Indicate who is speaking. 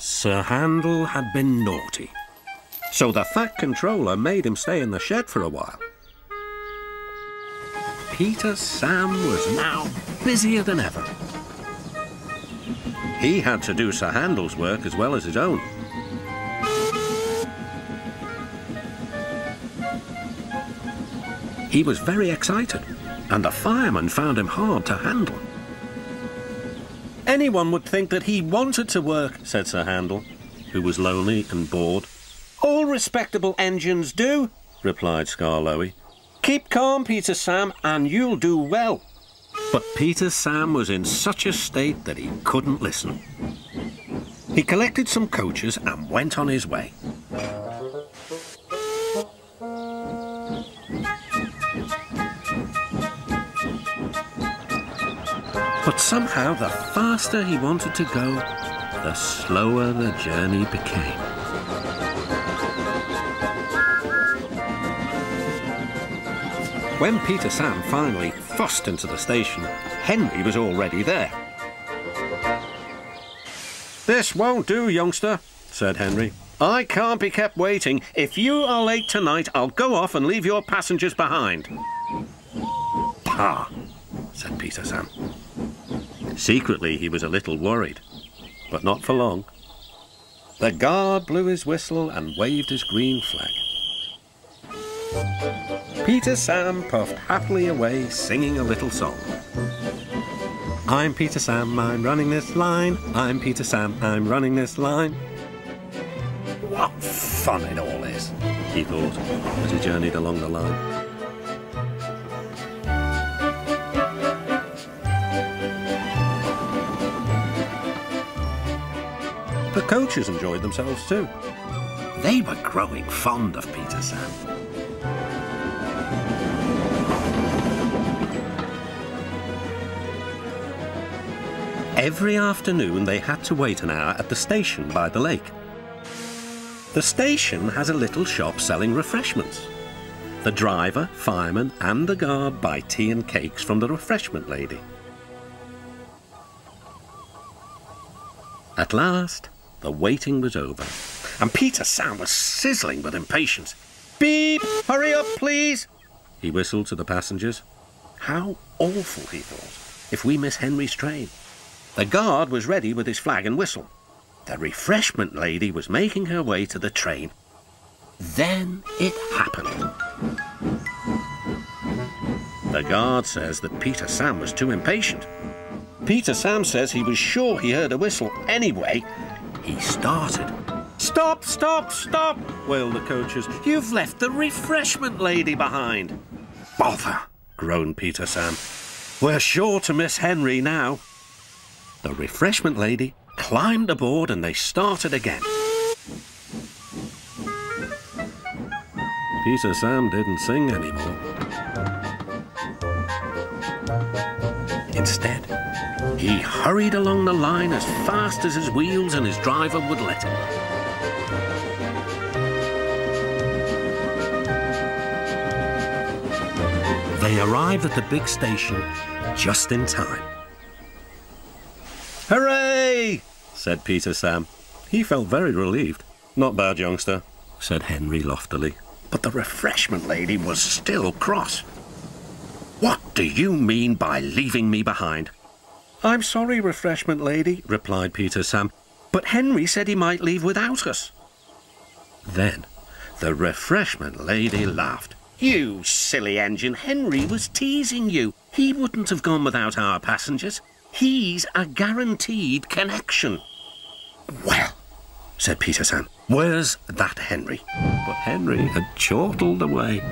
Speaker 1: Sir Handel had been naughty, so the Fat Controller made him stay in the shed for a while. Peter Sam was now busier than ever. He had to do Sir Handel's work as well as his own. He was very excited, and the fireman found him hard to handle. Anyone would think that he wanted to work, said Sir Handel, who was lonely and bored. All respectable engines do, replied Skarloey. Keep calm, Peter Sam, and you'll do well. But Peter Sam was in such a state that he couldn't listen. He collected some coaches and went on his way. But somehow, the faster he wanted to go, the slower the journey became. When Peter Sam finally fussed into the station, Henry was already there. "This won't do, youngster," said Henry. "I can't be kept waiting. If you are late tonight, I'll go off and leave your passengers behind." "Pah," said Peter Sam. Secretly, he was a little worried, but not for long. The guard blew his whistle and waved his green flag. Peter Sam puffed happily away, singing a little song. "I'm Peter Sam, I'm running this line. I'm Peter Sam, I'm running this line." What fun it all is, he thought, as he journeyed along the line. The coaches enjoyed themselves too. They were growing fond of Peter Sam. Every afternoon they had to wait an hour at the station by the lake. The station has a little shop selling refreshments. The driver, fireman and the guard buy tea and cakes from the refreshment lady. At last, the waiting was over, and Peter Sam was sizzling with impatience. "Beep! Hurry up, please!" he whistled to the passengers. How awful, he thought, if we miss Henry's train. The guard was ready with his flag and whistle. The refreshment lady was making her way to the train. Then it happened. The guard says that Peter Sam was too impatient. Peter Sam says he was sure he heard a whistle. Anyway, he started. "Stop, stop, stop!" wailed the coaches. "You've left the refreshment lady behind." "Bother!" groaned Peter Sam. "We're sure to miss Henry now." The refreshment lady climbed aboard and they started again. Peter Sam didn't sing anymore. Instead, he hurried along the line as fast as his wheels and his driver would let him. They arrived at the big station just in time. "Hooray!" said Peter Sam. He felt very relieved. "Not bad, youngster," said Henry loftily. But the refreshment lady was still cross. "What do you mean by leaving me behind?" "I'm sorry, refreshment lady," replied Peter Sam, "but Henry said he might leave without us." Then the refreshment lady laughed. "You silly engine, Henry was teasing you. He wouldn't have gone without our passengers. He's a guaranteed connection." "Well," said Peter Sam, "where's that Henry?" But Henry had chortled away.